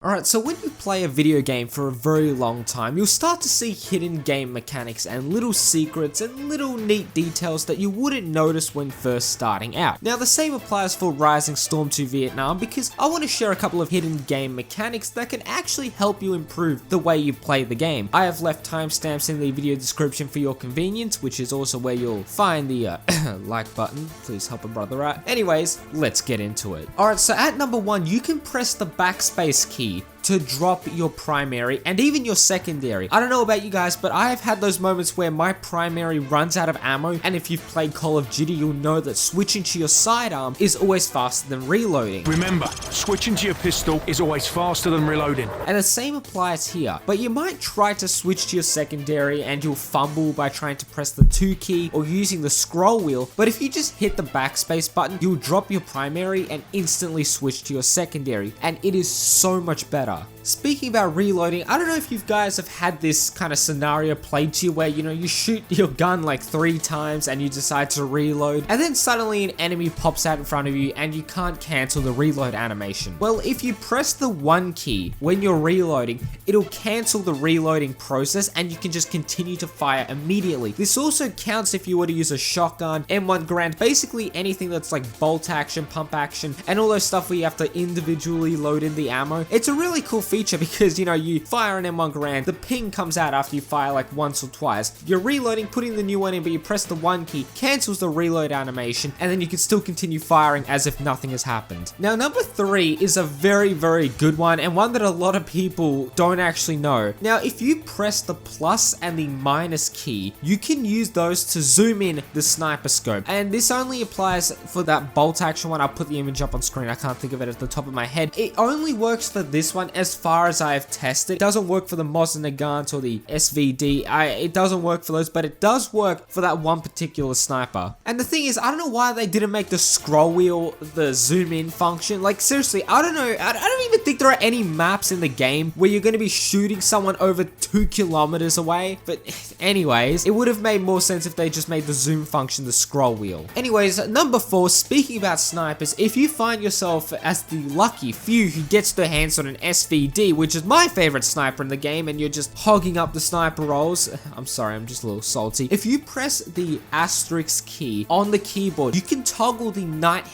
Alright, so when you play a video game for a very long time, you'll start to see hidden game mechanics and little secrets and little neat details that you wouldn't notice when first starting out. Now the same applies for Rising Storm 2 Vietnam, because I want to share a couple of hidden game mechanics that can actually help you improve the way you play the game. I have left timestamps in the video description for your convenience, which is also where you'll find the like button. Please help a brother out. Anyways, let's get into it. Alright, so at number 1, you can press the backspace key to drop your primary and even your secondary. I don't know about you guys, but I have had those moments where my primary runs out of ammo, and if you've played Call of Duty, you'll know that switching to your sidearm is always faster than reloading. Remember, switching to your pistol is always faster than reloading. And the same applies here, but you might try to switch to your secondary and you'll fumble by trying to press the 2 key or using the scroll wheel, but if you just hit the backspace button, you'll drop your primary and instantly switch to your secondary, and it is so much better. Speaking about reloading, I don't know if you guys have had this kind of scenario played to you where, you shoot your gun like 3 times and you decide to reload, and then suddenly an enemy pops out in front of you and you can't cancel the reload animation. Well, if you press the 1 key when you're reloading, it'll cancel the reloading process and you can just continue to fire immediately. This also counts if you were to use a shotgun, M1 Garand, basically anything that's like bolt action, pump action, and all those stuff where you have to individually load in the ammo. It's a really cool feature because, you fire an M1 Garand, the ping comes out after you fire like once or twice. You're reloading, putting the new one in, but you press the 1 key, cancels the reload animation, and then you can still continue firing as if nothing has happened. Now, number 3 is a very, very good one, and one that a lot of people don't actually know. Now, if you press the plus and the minus key, you can use those to zoom in the sniper scope. And this only applies for that bolt action one. I'll put the image up on screen. I can't think of it at the top of my head. It only works for this one as far as I have tested. It doesn't work for the Mosin Nagant or the SVD. It doesn't work for those, but it does work for that one particular sniper. And the thing is, I don't know why they didn't make the scroll wheel the zoom in function. Like, seriously, I don't know. I don't even think there are any maps in the game where you're going to be shooting someone over 2 kilometers away. But anyways, it would have made more sense if they just made the zoom function the scroll wheel. Anyways, number 4, speaking about snipers, if you find yourself as the lucky few who gets their hands on an SVD, which is my favorite sniper in the game, and you're just hogging up the sniper rolls, I'm sorry, I'm just a little salty. If you press the asterisk key on the keyboard, you can toggle the night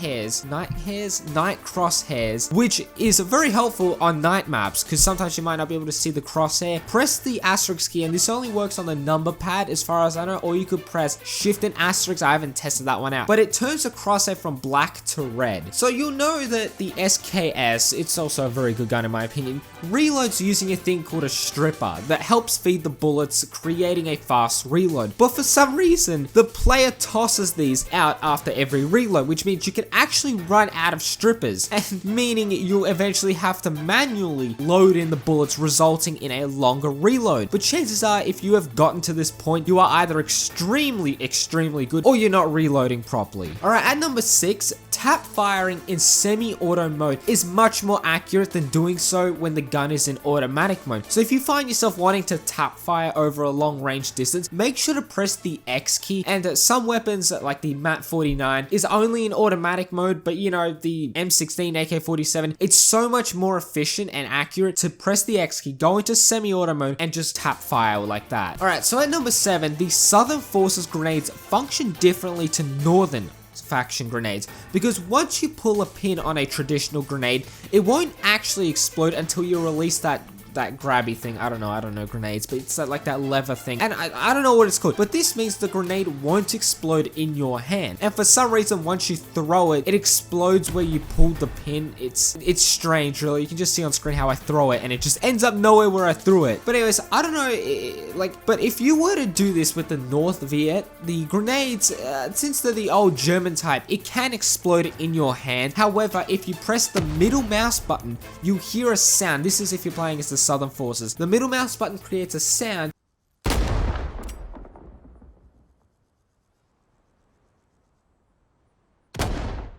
crosshairs, which is very helpful on night maps, because sometimes you might not be able to see the crosshair. Press the asterisk key, and this only works on the number pad as far as I know, or you could press shift and asterisk. I haven't tested that one out, but it turns the crosshair from black to red. So you'll know that the SKS, it's also a very good gun in my opinion, reloads using a thing called a stripper that helps feed the bullets, creating a fast reload. But for some reason, the player tosses these out after every reload, which means you can actually run out of strippers, and meaning you'll eventually have to manually load in the bullets, resulting in a longer reload. But chances are, if you have gotten to this point, you are either extremely good, or you're not reloading properly. Alright, at number 6, tap firing in semi-auto mode is much more accurate than doing so when the gun is in automatic mode. So if you find yourself wanting to tap fire over a long range distance, make sure to press the X key. And some weapons like the MAT 49 is only in automatic mode, but the M16, AK-47, it's so much more efficient and accurate to press the X key, go into semi-auto mode, and just tap fire like that. Alright, so at number 7, the Southern Forces grenades function differently to Northern faction grenades, because once you pull a pin on a traditional grenade, it won't actually explode until you release that grabby thing. I don't know grenades, but it's like that lever thing, and I don't know what it's called, but this means the grenade won't explode in your hand, and for some reason once you throw it, it explodes where you pulled the pin. It's strange, really. You can just see on screen how I throw it and it just ends up nowhere where I threw it. But anyways, I don't know, but if you were to do this with the North Viet, the grenades, since they're the old German type, it can explode in your hand. However, if you press the middle mouse button, you'll hear a sound. This is if you're playing as the Southern Forces. The middle mouse button creates a sound,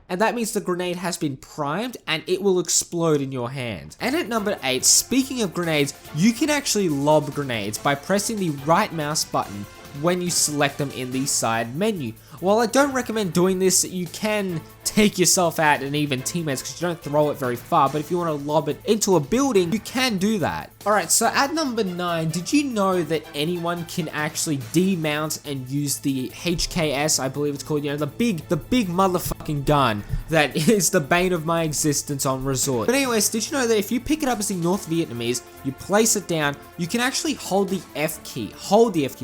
and that means the grenade has been primed and it will explode in your hand. And at number 8, speaking of grenades, you can actually lob grenades by pressing the right mouse button when you select them in the side menu. While I don't recommend doing this, you can take yourself out and even teammates because you don't throw it very far, but if you want to lob it into a building, you can do that. Alright, so at number 9, did you know that anyone can actually demount and use the HKS, I believe it's called, you know, the big motherfucking gun that is the bane of my existence on Resort. But anyways, did you know that if you pick it up as the North Vietnamese, you place it down, you can actually hold the F key,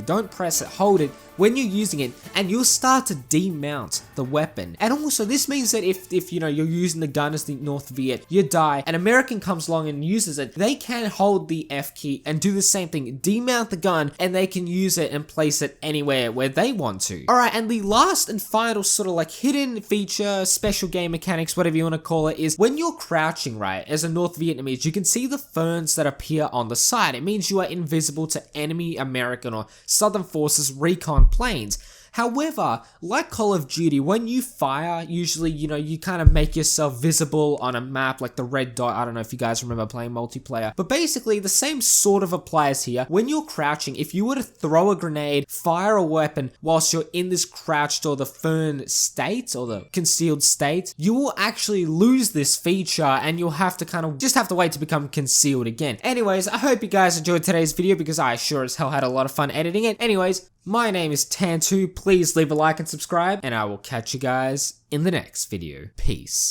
don't press it, hold it when you're using it, and you'll start to demount the weapon. And also, this means that if you know, you're using the gun as the North Viet, you die, an American comes along and uses it, they can hold the F key and do the same thing, demount the gun, and they can use it and place it anywhere where they want to. Alright, and the last and final sort of like hidden feature, special game mechanics, whatever you want to call it, is when you're crouching, right, as a North Vietnamese, you can see the ferns that appear on the side. It means you are invisible to enemy American or Southern Forces recon planes. However, like Call of Duty, when you fire, usually, you know, you kind of make yourself visible on a map, like the red dot. I don't know if you guys remember playing multiplayer, but basically the same sort of applies here. When you're crouching, if you were to throw a grenade, fire a weapon whilst you're in this crouched or the fern state or the concealed state, you will actually lose this feature and you'll have to kind of just have to wait to become concealed again. Anyways, I hope you guys enjoyed today's video because I sure as hell had a lot of fun editing it. Anyways, my name is Tantu, please leave a like and subscribe, and I will catch you guys in the next video. Peace.